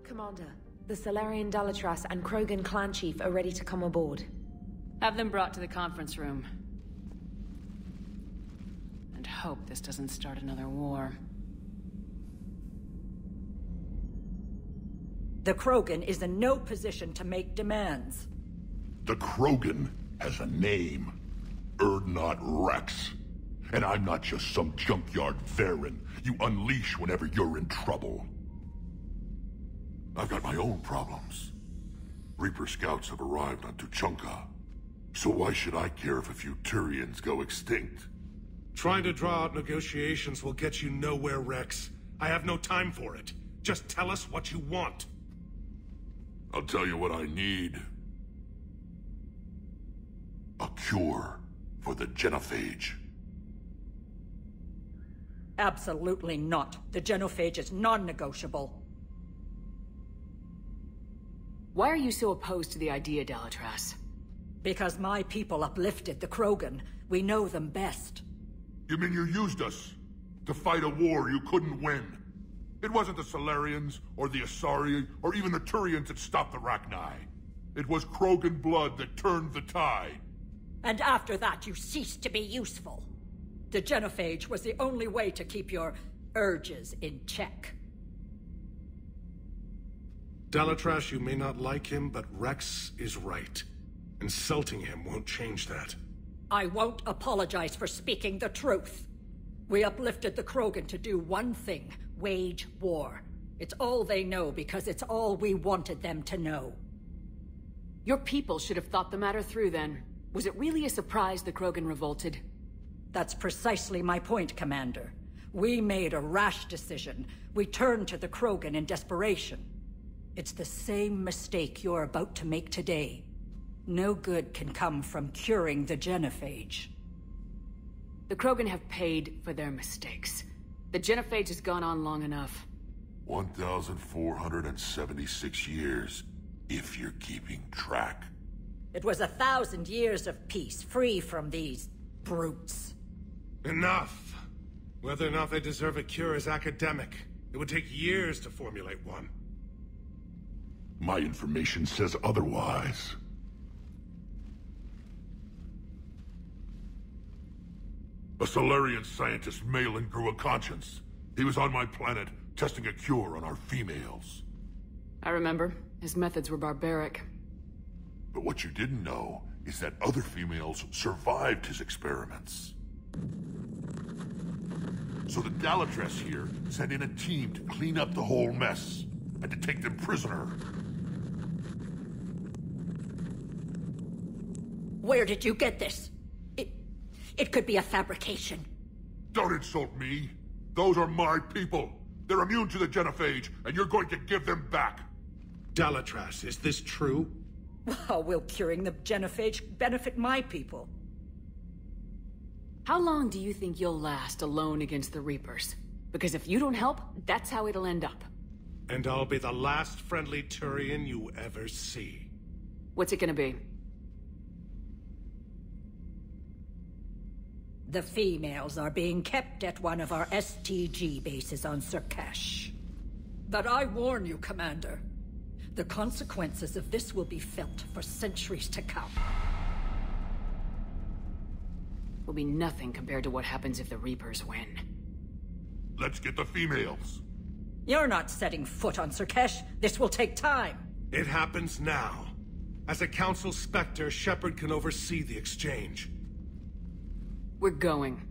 Commander, the Salarian Dalatras and Krogan clan chief are ready to come aboard. Have them brought to the conference room. And hope this doesn't start another war. The Krogan is in no position to make demands. The Krogan has a name. Urdnot Rex. And I'm not just some junkyard Varen you unleash whenever you're in trouble. I've got my own problems. Reaper scouts have arrived on Tuchanka. So why should I care if a few Turians go extinct? Trying to draw out negotiations will get you nowhere, Rex. I have no time for it. Just tell us what you want. I'll tell you what I need. A cure for the genophage. Absolutely not. The genophage is non-negotiable. Why are you so opposed to the idea, Dalatras? Because my people uplifted the Krogan. We know them best. You mean you used us to fight a war you couldn't win? It wasn't the Salarians, or the Asari, or even the Turians that stopped the Rachni. It was Krogan blood that turned the tide. And after that, you ceased to be useful. The genophage was the only way to keep your urges in check. Dalatras, you may not like him, but Rex is right. Insulting him won't change that. I won't apologize for speaking the truth. We uplifted the Krogan to do one thing: wage war. It's all they know because it's all we wanted them to know. Your people should have thought the matter through then. Was it really a surprise the Krogan revolted? That's precisely my point, Commander. We made a rash decision. We turned to the Krogan in desperation. It's the same mistake you're about to make today. No good can come from curing the genophage. The Krogan have paid for their mistakes. The genophage has gone on long enough. 1,476 years, if you're keeping track. It was 1,000 years of peace, free from these brutes. Enough! Whether or not they deserve a cure is academic. It would take years to formulate one. My information says otherwise. A Salarian scientist, Malin, grew a conscience. He was on my planet, testing a cure on our females. I remember. His methods were barbaric. But what you didn't know is that other females survived his experiments. So the Dalatras here sent in a team to clean up the whole mess, and to take them prisoner. Where did you get this? It could be a fabrication. Don't insult me. Those are my people. They're immune to the genophage, and you're going to give them back. Dalatras, is this true? How will curing the genophage benefit my people? How long do you think you'll last alone against the Reapers? Because if you don't help, that's how it'll end up. And I'll be the last friendly Turian you ever see. What's it gonna be? The females are being kept at one of our STG bases on Surkash. But I warn you, Commander. The consequences of this will be felt for centuries to come. Will be nothing compared to what happens if the Reapers win. Let's get the females. You're not setting foot on Surkash. This will take time. It happens now. As a Council Spectre, Shepard can oversee the exchange. We're going.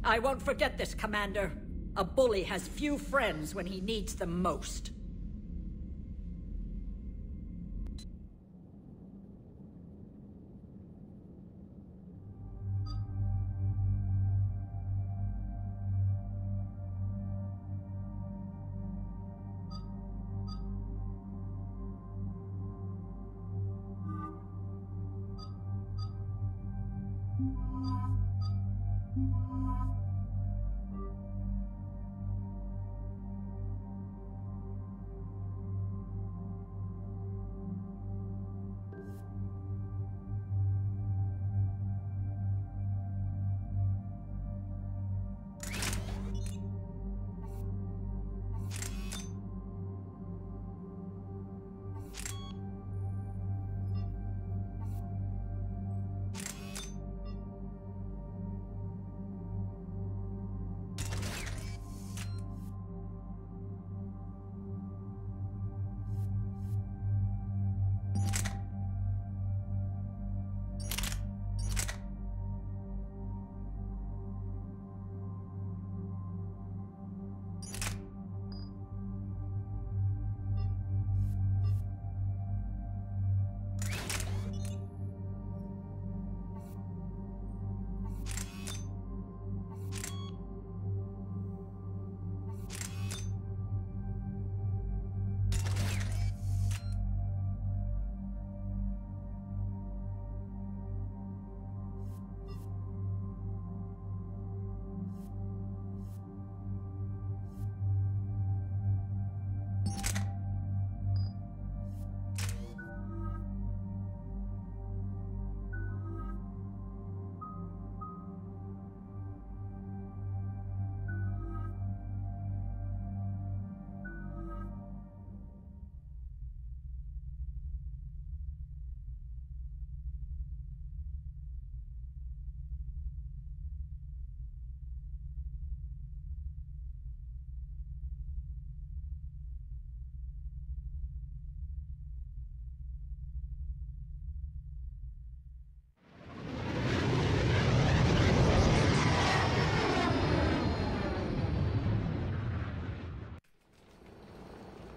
I won't forget this, Commander. A bully has few friends when he needs them most.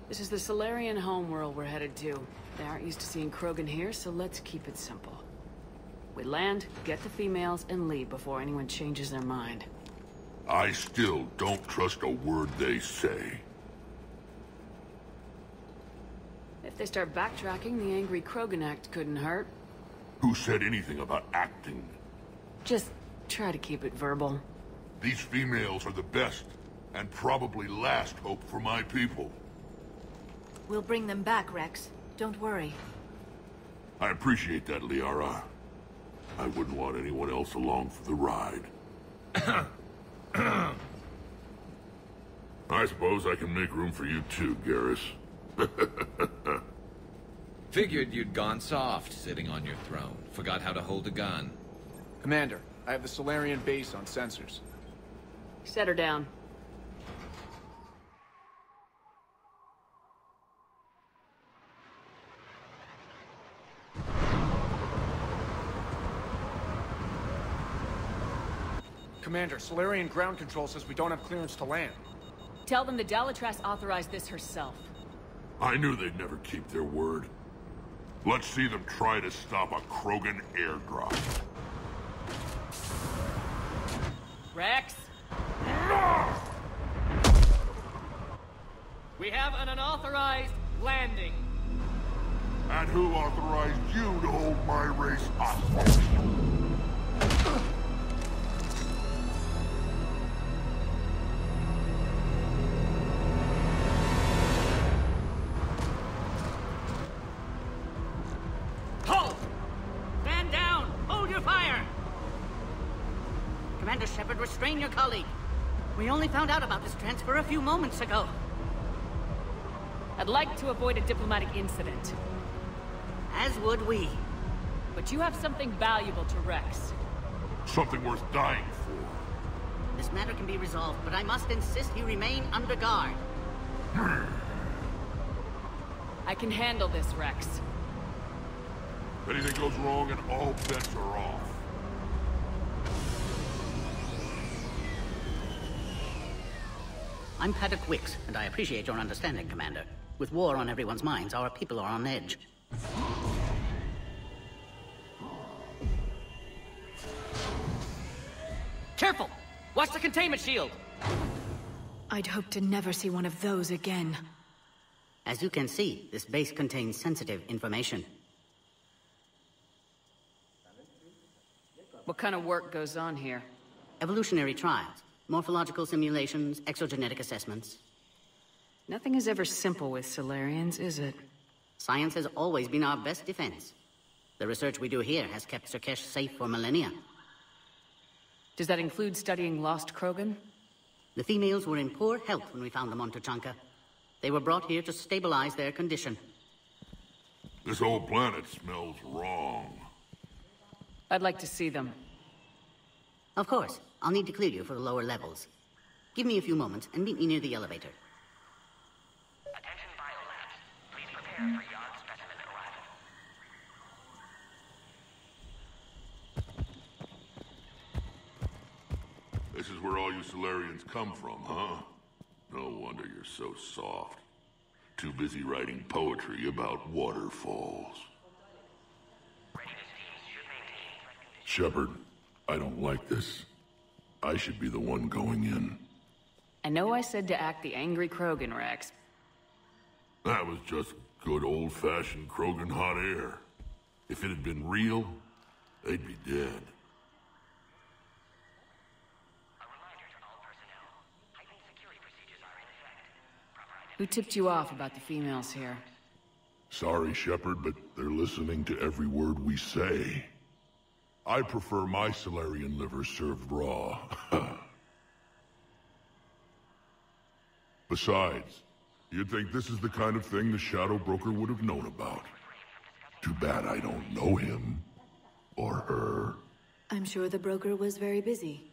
This is the Solarian homeworld we're headed to. They aren't used to seeing Krogan here, so let's keep it simple. We land, get the females, and leave before anyone changes their mind. I still don't trust a word they say. If they start backtracking, the angry Krogan act couldn't hurt. Who said anything about acting? Just try to keep it verbal. These females are the best, and probably last hope for my people. We'll bring them back, Rex. Don't worry. I appreciate that, Liara. I wouldn't want anyone else along for the ride. I suppose I can make room for you too, Garrus. Figured you'd gone soft, sitting on your throne. Forgot how to hold a gun. Commander, I have the Solarian base on sensors. Set her down. Commander, Solarian ground control says we don't have clearance to land. Tell them the Dalitras authorized this herself. I knew they'd never keep their word. Let's see them try to stop a Krogan airdrop. Rex? We have an unauthorized landing. And who authorized you to hold my race hostage? Commander Shepard, restrain your colleague. We only found out about this transfer a few moments ago. I'd like to avoid a diplomatic incident. As would we. But you have something valuable to Rex. Something worth dying for. This matter can be resolved, but I must insist you remain under guard. I can handle this, Rex. If anything goes wrong and all bets are off. I'm Paddock Wicks, and I appreciate your understanding, Commander. With war on everyone's minds, our people are on edge. Careful! Watch the containment shield! I'd hope to never see one of those again. As you can see, this base contains sensitive information. What kind of work goes on here? Evolutionary trials, morphological simulations, exogenetic assessments. Nothing is ever simple with Solarians, is it? Science has always been our best defense. The research we do here has kept Surkesh safe for millennia. Does that include studying lost Krogan? The females were in poor health when we found them on Tuchanka. They were brought here to stabilize their condition. This whole planet smells wrong. I'd like to see them. Of course. I'll need to clear you for the lower levels. Give me a few moments and meet me near the elevator. Attention biolabs. Please prepare for yard specimen arrival. This is where all you Solarians come from, huh? No wonder you're so soft. Too busy writing poetry about waterfalls. Shepard, I don't like this. I should be the one going in. I know I said to act the angry Krogan, Rex. That was just good old-fashioned Krogan hot air. If it had been real, they'd be dead. Who tipped you off about the females here? Sorry, Shepard, but they're listening to every word we say. I prefer my Solarian liver served raw. Besides, you'd think this is the kind of thing the Shadow Broker would have known about. Too bad I don't know him. Or her. I'm sure the broker was very busy.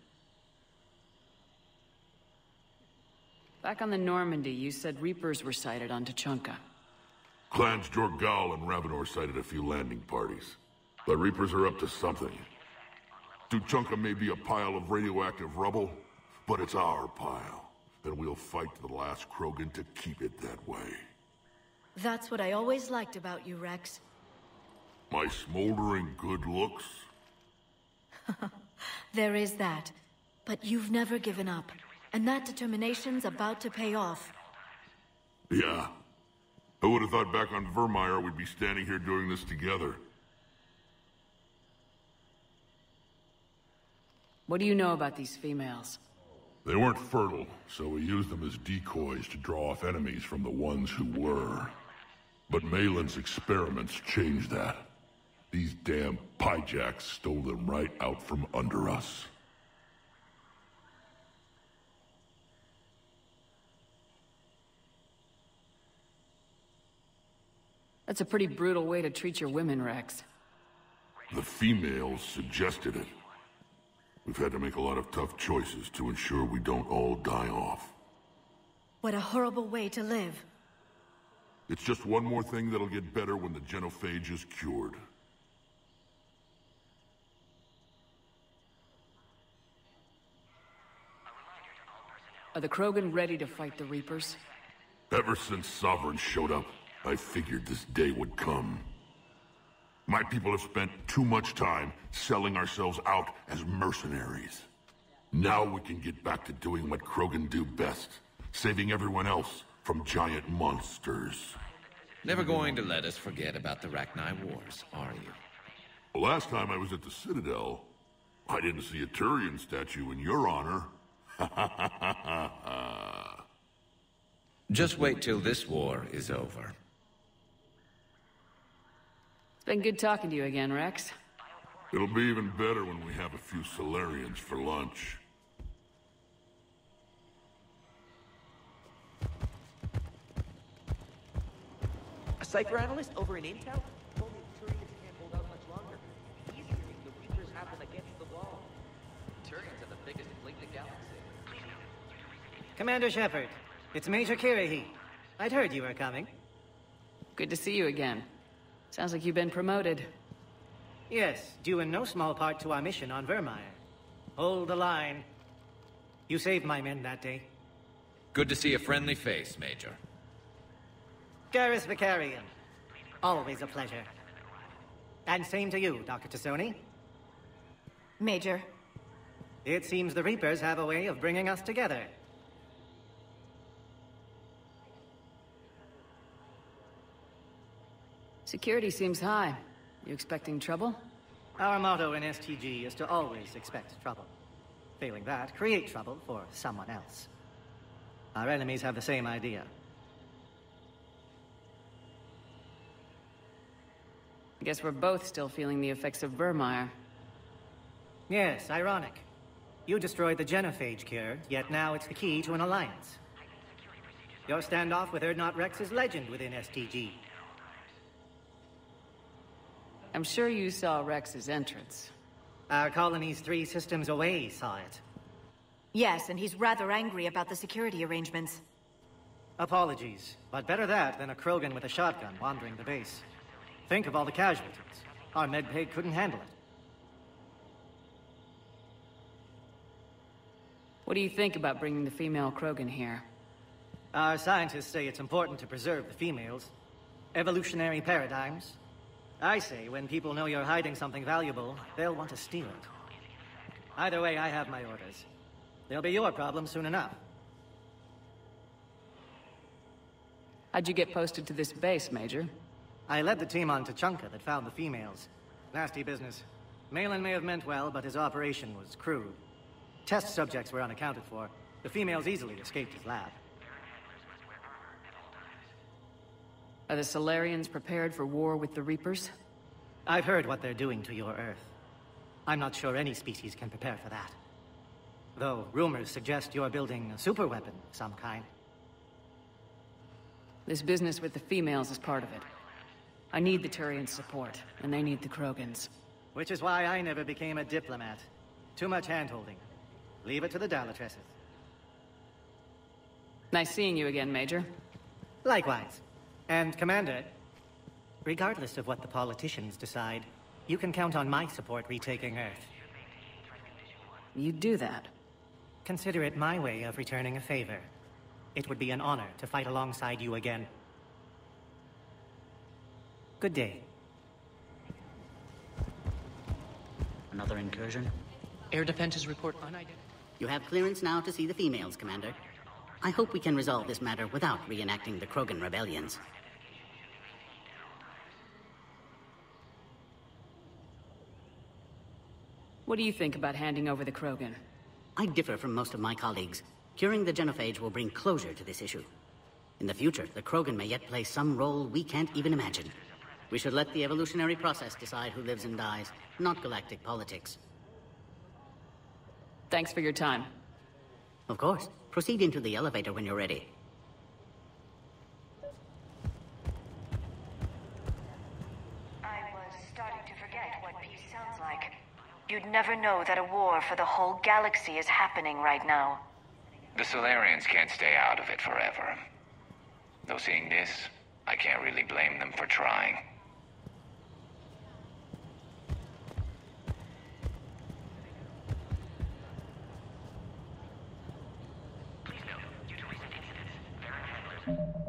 Back on the Normandy, you said Reapers were sighted on Tuchanka. Clans Jorgal and Ravenor sighted a few landing parties. The Reapers are up to something. Tuchanka may be a pile of radioactive rubble, but it's our pile. And we'll fight to the last Krogan to keep it that way. That's what I always liked about you, Rex. My smoldering good looks? There is that. But you've never given up. And that determination's about to pay off. Yeah. I would have thought back on Vermeer we'd be standing here doing this together. What do you know about these females? They weren't fertile, so we used them as decoys to draw off enemies from the ones who were. But Malin's experiments changed that. These damn pyjacks stole them right out from under us. That's a pretty brutal way to treat your women, Rex. The females suggested it. We've had to make a lot of tough choices to ensure we don't all die off. What a horrible way to live. It's just one more thing that'll get better when the genophage is cured. Are the Krogan ready to fight the Reapers? Ever since Sovereign showed up, I figured this day would come. My people have spent too much time selling ourselves out as mercenaries. Now we can get back to doing what Krogan do best, saving everyone else from giant monsters. Never going to let us forget about the Rachni Wars, are you? The last time I was at the Citadel, I didn't see a Turian statue in your honor. Just wait till this war is over. It's been good talking to you again, Rex. It'll be even better when we have a few Solarians for lunch. A cipher analyst over in Intel told me the Turians can't hold out much longer. He's hearing the Reapers have them against the wall. Turians are the biggest fleet in the galaxy. Commander Shepard, it's Major Kirahi. I'd heard you were coming. Good to see you again. Sounds like you've been promoted. Yes, due in no small part to our mission on Vermeer. Hold the line. You saved my men that day. Good to see a friendly face, Major. Garrus Vicarian. Always a pleasure. And same to you, Dr. Tassoni. Major. It seems the Reapers have a way of bringing us together. Security seems high. You expecting trouble? Our motto in STG is to always expect trouble. Failing that, create trouble for someone else. Our enemies have the same idea. I guess we're both still feeling the effects of Vermeer. Yes, ironic. You destroyed the genophage cure, yet now it's the key to an alliance. Your standoff with Urdnot Rex is legend within STG. I'm sure you saw Rex's entrance. Our colony's 3 systems away saw it. Yes, and he's rather angry about the security arrangements. Apologies, but better that than a Krogan with a shotgun wandering the base. Think of all the casualties. Our medbay couldn't handle it. What do you think about bringing the female Krogan here? Our scientists say it's important to preserve the females. Evolutionary paradigms. I say when people know you're hiding something valuable, they'll want to steal it. Either way, I have my orders. They'll be your problem soon enough. How'd you get posted to this base, Major? I led the team on Tachanka that found the females. Nasty business. Malin may have meant well, but his operation was crude. Test subjects were unaccounted for. The females easily escaped his lab. Are the Solarians prepared for war with the Reapers? I've heard what they're doing to your Earth. I'm not sure any species can prepare for that. Though rumors suggest you're building a superweapon of some kind. This business with the females is part of it. I need the Turians' support, and they need the Krogans. Which is why I never became a diplomat. Too much hand-holding. Leave it to the Dalatresses. Nice seeing you again, Major. Likewise. And, Commander, regardless of what the politicians decide, you can count on my support retaking Earth. You'd do that? Consider it my way of returning a favor. It would be an honor to fight alongside you again. Good day. Another incursion? Air defenses report unidentified. You have clearance now to see the females, Commander. I hope we can resolve this matter without reenacting the Krogan rebellions. What do you think about handing over the Krogan? I differ from most of my colleagues. Curing the genophage will bring closure to this issue. In the future, the Krogan may yet play some role we can't even imagine. We should let the evolutionary process decide who lives and dies, not galactic politics. Thanks for your time. Of course. Proceed into the elevator when you're ready. I was starting to forget what peace sounds like. You'd never know that a war for the whole galaxy is happening right now. The Solarians can't stay out of it forever. Though seeing this, I can't really blame them for trying. Please note, due to recent incidents, Baron handlers...